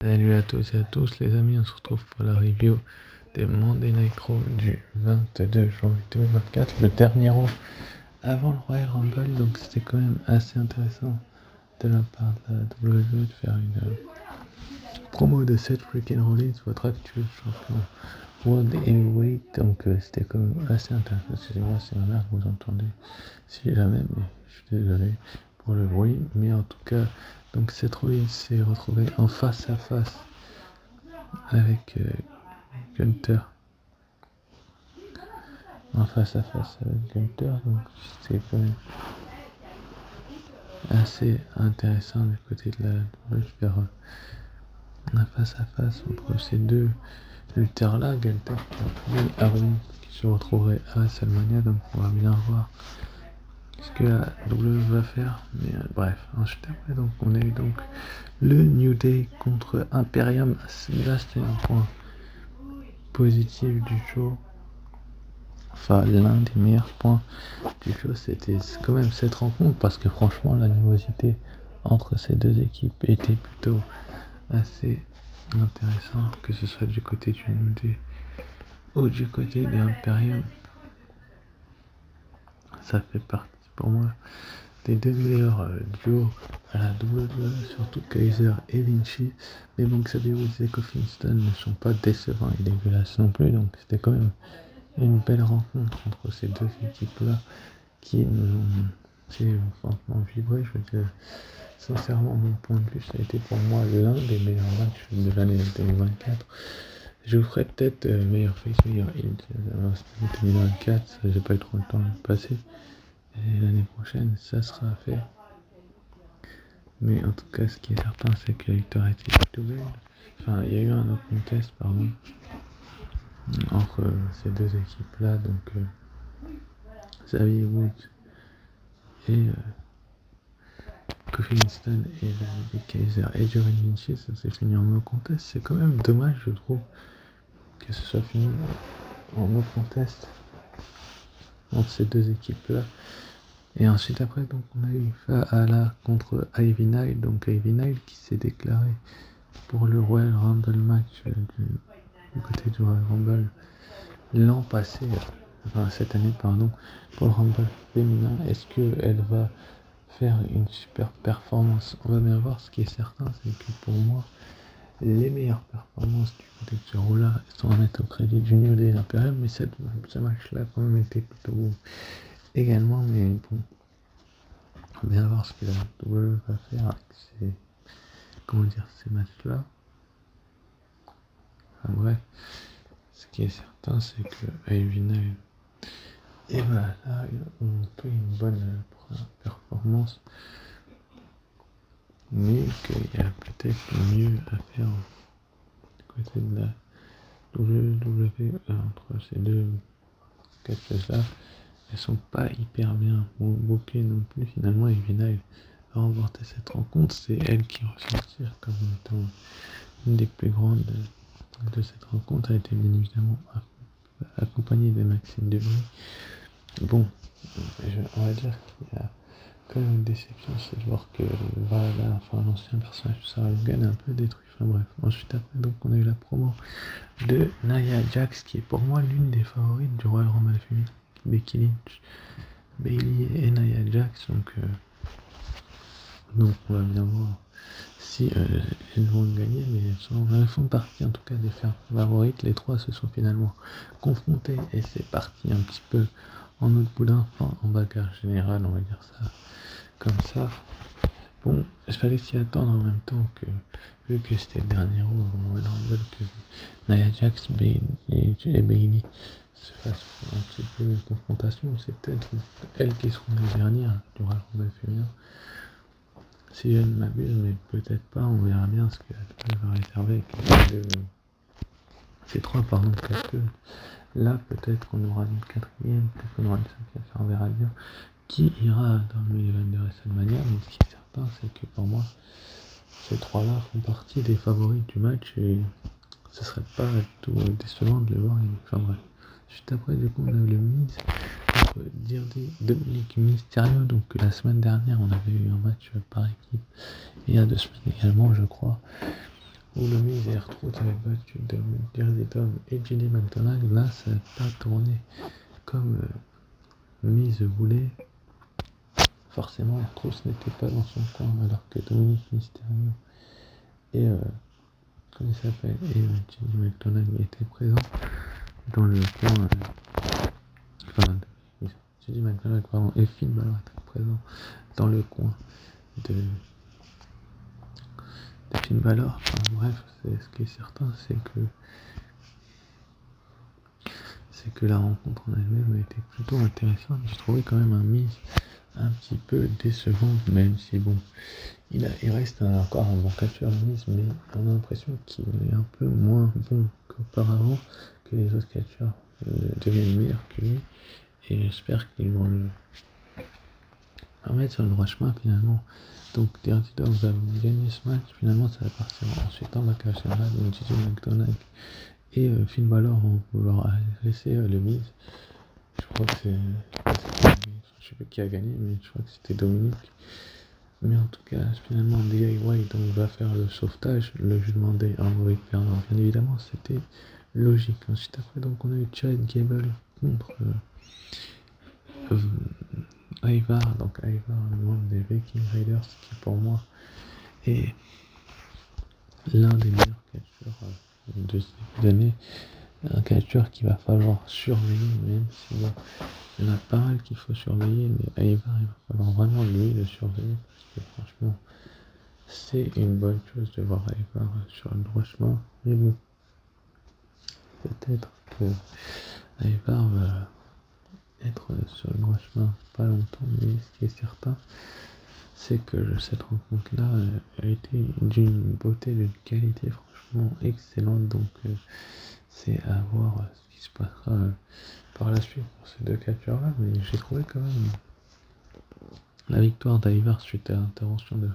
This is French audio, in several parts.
Salut à tous et à tous les amis, on se retrouve pour la review des Monday Night Raw du 22 janvier 2024, le dernier Raw avant le Royal Rumble, donc c'était quand même assez intéressant de la part de la WWE de faire une promo de Seth freaking Rollins, votre actuel champion World Heavyweight, donc c'était quand même assez intéressant. Excusez-moi si ma mère vous entendez, si jamais, mais je suis désolé pour le bruit, mais en tout cas, donc Seth Rollins s'est retrouvé en face à face avec Gunther, en face à face avec Gunther, donc c'était quand même assez intéressant du côté de la faire un face à face entre ces deux lutteurs là. Gunther et Arun qui se retrouveraient à WrestleMania, donc on va bien voir ce que la WWE va faire, mais bref, ensuite après donc on a eu donc le New Day contre Imperium. Là c'était un point positif du show. Enfin, l'un des meilleurs points du show, c'était quand même cette rencontre, parce que franchement, l'animosité entre ces deux équipes était plutôt assez intéressante, que ce soit du côté du New Day ou du côté de Imperium. Ça fait partie pour moi des deux meilleurs duos à la WWE, surtout Kaiser et Vinci. Mais bon, Xavier Woods et Kofi Kingston ne sont pas décevants et dégueulasses non plus, donc c'était quand même une belle rencontre entre ces deux équipes-là qui nous ont fait franchement vibrer. Je veux dire, sincèrement, mon point de vue, ça a été pour moi l'un des meilleurs matchs de l'année 2024. Je vous ferai peut-être meilleur face, meilleur heel 2024, j'ai pas eu trop le temps de passer. Et l'année prochaine, ça sera fait. Mais en tout cas, ce qui est certain, c'est que la victoire a été plutôt belle. Enfin, il y a eu un autre contest, pardon, entre ces deux équipes-là, donc Xavier Woods et Kofi Kingston et Nick Kaiser et Jeremy Vinci, ça s'est fini en no contest. C'est quand même dommage, je trouve, que ce soit fini en no contest entre ces deux équipes-là. Et ensuite, après, donc, on a eu Fa'ala contre Ivy Nile, donc Ivy Nile qui s'est déclaré pour le Royal Rumble match du côté du Royal Rumble l'an passé, enfin cette année, pardon, pour le Rumble féminin. Est-ce qu'elle va faire une super performance? On va bien voir. Ce qui est certain, c'est que pour moi, les meilleures performances du côté de ce rôle-là sont à mettre au crédit du New Day Imperium, mais ce match-là a quand même été plutôt bon également. Mais bon, on va bien voir ce que la WWE va faire avec ces matchs-là. Enfin bref, ce qui est certain, c'est que Ivy Nile et voilà, là, on fait une bonne performance, mais qu'il y a peut-être mieux à faire du côté de la WWE entre ces deux catcheuses-là. Elles sont pas hyper bien bookées non plus. Finalement, Evina a remporté cette rencontre. C'est elle qui ressortir comme étant une des plus grandes de cette rencontre. Elle a été bien évidemment accompagnée de Maxime Debris. Bon, on va dire qu'il y a quand même une déception, c'est de voir que l'ancien personnage de Sarah Logan est un peu détruit. Enfin bref, ensuite après, donc on a eu la promo de Nia Jax, qui est pour moi l'une des favorites du Royal Rumble féminin. Becky Lynch, Bayley et Nia Jax, donc on va bien voir si elles vont gagner, mais elles font partie en tout cas des favorites. Les trois se sont finalement confrontés et c'est parti un petit peu en autre boudin, enfin en bagarre générale, on va dire ça comme ça. Bon, il fallait s'y attendre en même temps que, vu que c'était le dernier Royal Rumble, que Nia Jax et Bayley se fassent un petit peu une confrontation. C'est peut-être elles qui seront les dernières du Royal Rumble féminin, si je ne m'abuse, mais peut-être pas. On verra bien ce qu'elle va réserver avec ces trois catcheuses. Là, peut-être qu'on aura une quatrième, peut-être qu'on aura une cinquième, ça on verra bien qui ira dans le event de WrestleMania. Mais ce qui est certain, c'est que pour moi, ces trois-là font partie des favoris du match et ce serait pas tout décevant de les voir. Enfin bref. Juste après, du coup, on a eu le Miz contre Dominic Mysterio. Donc la semaine dernière, on avait eu un match par équipe. Et il y a 2 semaines également, je crois, où le Miz et R-Truth avaient battu Jersey Tom et JD McDonald. Là, ça n'a pas tourné comme Miz voulait. Forcément, R-Truth n'était pas dans son coin, alors que Dominic Mysterio et comment il s'appelle, et JD McDonald était présent dans le coin. JD McDonald, pardon, et Finn Balor était présent dans le coin de Finn Balor. Enfin, bref, ce qui est certain, c'est que la rencontre en elle-même a été plutôt intéressante. J'ai trouvé quand même un Miz un petit peu décevant, même si bon, il reste encore un bon catcheur Miz, mais on a l'impression qu'il est un peu moins bon qu'auparavant, que les autres catcheurs deviennent meilleurs que lui, et j'espère qu'ils vont le remettre sur le droit chemin finalement. Donc Dirty Dog va gagner ce match, finalement ça va partir ensuite en backage général, donc JJ McDonald et Finn Balor vont vouloir laisser le Miz. Je crois que je sais pas qui a gagné, mais je crois que c'était Dominique. Mais en tout cas, finalement, DIY donc va faire le sauvetage, le jugement des Henry Perdant. Bien évidemment, c'était logique. Ensuite, après, donc, on a eu Chad Gable contre Ivar. Donc, Ivar, le membre des Viking Raiders, qui pour moi est l'un des meilleurs catcheurs de ces années. Un catcheur qu'il va falloir surveiller, même si bon, il y en a pas mal qu'il faut surveiller, mais Ivar, il va falloir vraiment lui le surveiller, parce que franchement, c'est une bonne chose de voir Ivar sur le droit chemin. Mais bon, peut-être que Ivar va être sur le droit chemin pas longtemps, mais ce qui est certain, c'est que cette rencontre-là a été d'une beauté, d'une qualité franchement excellente. Donc c'est à voir ce qui se passera par la suite pour ces deux catcheurs-là. Mais j'ai trouvé quand même la victoire d'Ivar suite à l'intervention de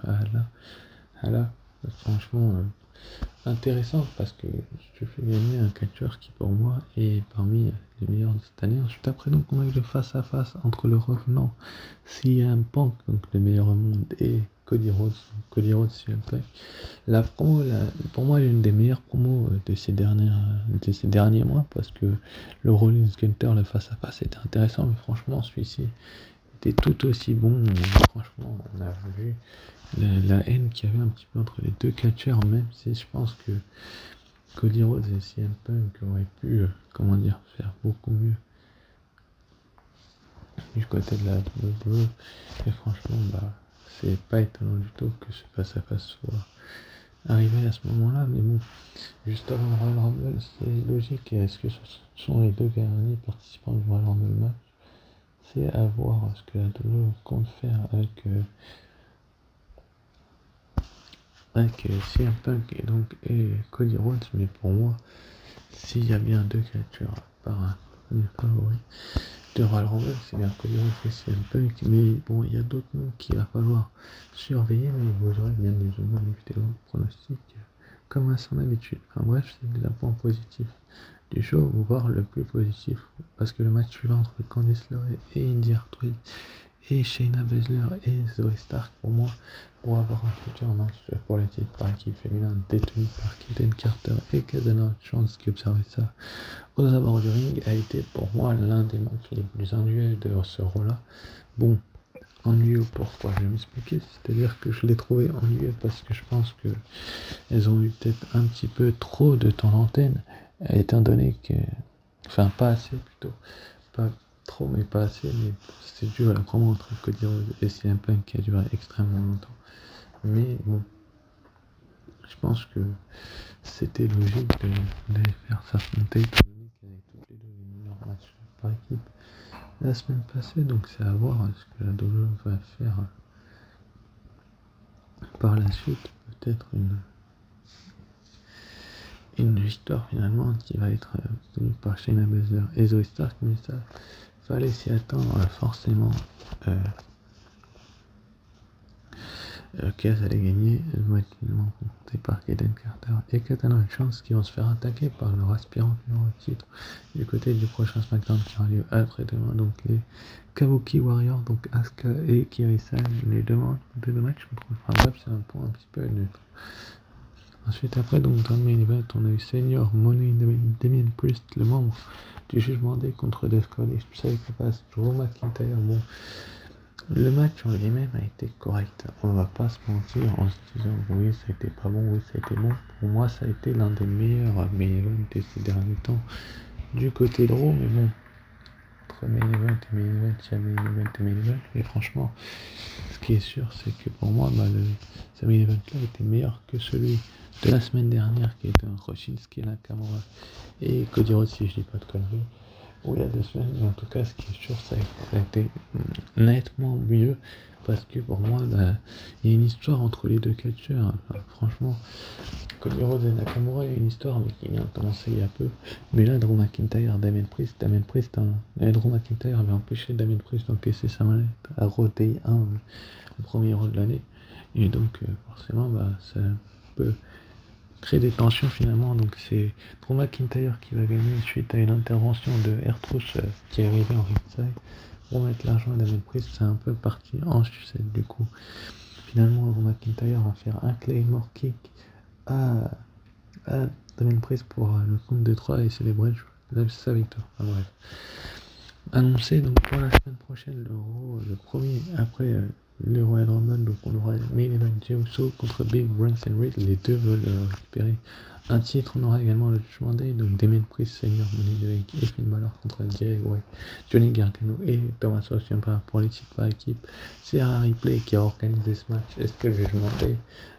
Hala franchement intéressante, parce que je fais gagner un catcheur qui pour moi est parmi les meilleurs de cette année. Ensuite après, donc on a eu le face à face entre le revenant CM Punk, donc le meilleur au monde, et Cody Rhodes CM Punk. La promo, pour moi, est l'une des meilleures promos de ces derniers mois, parce que le Rollins Gunter, le face à face était intéressant, mais franchement celui-ci était tout aussi bon. Franchement, on a vu la haine qu'il y avait un petit peu entre les deux catcheurs, même si je pense que Cody Rhodes et CM Punk auraient pu, faire beaucoup mieux du côté de la WWE. Et franchement, c'est pas étonnant du tout que ce face à face soit arrivé à ce moment-là. Mais bon, juste avant le Royal Rumble, c'est logique. Est-ce que ce sont les deux derniers participants du Royal Rumble match? C'est à voir ce que la WWE compte faire avec CM Punk et Cody Rhodes. Mais pour moi, s'il y a bien deux catcheurs par un premier favori de Royal Rumble, c'est bien Cody Rhodes et CM Punk. Mais bon, il y a d'autres noms qu'il va falloir surveiller, mais vous aurez bien évidemment une vidéo pronostic comme à son habitude. Enfin bref, c'est des points positifs du show, voire le plus positif, parce que le match suivant entre Candice LeRae et Indy Hartwell et Shayna Baszler et Zoe Stark, pour moi, pour avoir un futur match pour les titres par équipe féminin détenu par Kayden Carter et Kazana Chance, qui observait ça aux abords du ring, a été pour moi l'un des matchs les plus ennuyeux de ce rôle-là. Bon, ennuyeux, pourquoi? Je vais m'expliquer. C'est-à-dire que je l'ai trouvé ennuyeux parce que je pense que elles ont eu peut-être un petit peu trop de temps d'antenne, étant donné que, enfin pas assez plutôt, pas trop mais pas assez, mais c'est dû à la promo entre Cody Rhodes et CM Punk qui a duré extrêmement longtemps. Mais bon, je pense que c'était logique de les faire s'affronter, étant donné qu'elles avaient toutes les deux leur match par équipe la semaine passée. Donc c'est à voir ce que la WWE va faire par la suite. Peut-être une victoire finalement qui va être obtenue par Shayna Baszler et Zoe Stark, mais ça fallait s'y attendre forcément qu'elles allaient gagner. Elles vont être finalement confrontées par Kayden Carter et Katana Chance, qui vont se faire attaquer par leur aspirant numéro titre du côté du prochain SmackDown qui aura lieu après-demain. Donc les Kabuki Warriors, donc Asuka et Kiri Sane, les deux matchs contre. Enfin bref, c'est un point un petit peu neutre. Ensuite, après, donc, dans le main event, on a eu Senior Money Damien Priest, le membre du Jugement Day contre Death Cody. Je savais que passe Drew McIntyre. Bon, le match en lui-même a été correct. On va pas se mentir en se disant oui, ça a été pas bon, oui, ça a été bon. Pour moi, ça a été l'un des meilleurs main events de ces derniers temps du côté de Raw, mais bon. Entre main event et main event, il y a main event et main event. Mais franchement, ce qui est sûr, c'est que pour moi, ce main event-là était meilleur que celui de la semaine dernière qui était entre Shinsuke Nakamura et Cody Rhodes, si je dis pas de conneries. Ou il y a 2 semaines, mais en tout cas, ce qui est sûr, ça a été nettement mieux. Parce que pour moi, il y a une histoire entre les deux catcheurs. Enfin, franchement, Cody Rhodes et Nakamura, il y a une histoire, mais qui vient de commencer il y a peu. Mais là, Drew McIntyre, Damien Priest, Drew McIntyre avait empêché Damien Priest d'encaisser sa mallette à Raw Day 1, le premier Raw de l'année. Et donc, forcément, ça peut créer des tensions finalement. Donc, c'est Drew McIntyre qui va gagner suite à une intervention de R-Truth qui est arrivée en ringside pour mettre l'argent à Damien Priest. C'est un peu parti en sucette du coup. Finalement, Drew McIntyre va faire un Claymore Kick à, à Damien Priest pour le compte de 3 et célébrer sa victoire. Enfin, bref. Annoncé donc pour la semaine prochaine le premier après le Royal Rumble, donc on aura Main Event Jey Uso contre Big Bronson Reed, les deux veulent récupérer un titre. On aura également le Judgment Day, donc Damien Priest, Senior Money in the Bank et Finn Balor contre Jay White, Johnny Gargano et Thomas Ciampa pour les titres par équipe. C'est Harry Replay qui a organisé ce match. Est-ce que le Judgment Day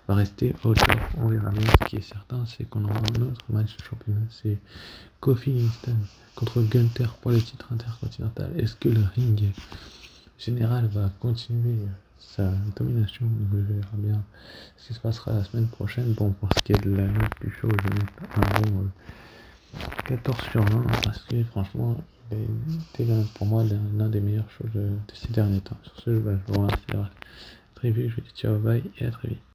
va rester au top? On verra bien. Ce qui est certain, c'est qu'on aura un autre match de championnat, c'est Kofi Kingston contre Gunther pour le titre intercontinental. Est-ce que le ring général va continuer sa domination? On verra bien ce qui se passera la semaine prochaine. Bon, pour ce qui est de la note du show, je vais mettre un bon 14 sur 20 parce que franchement, il était pour moi l'un des meilleurs shows de ces derniers temps. Sur ce, je vous remercie d'avoir très vite. Je vous dis ciao, bye et à très vite.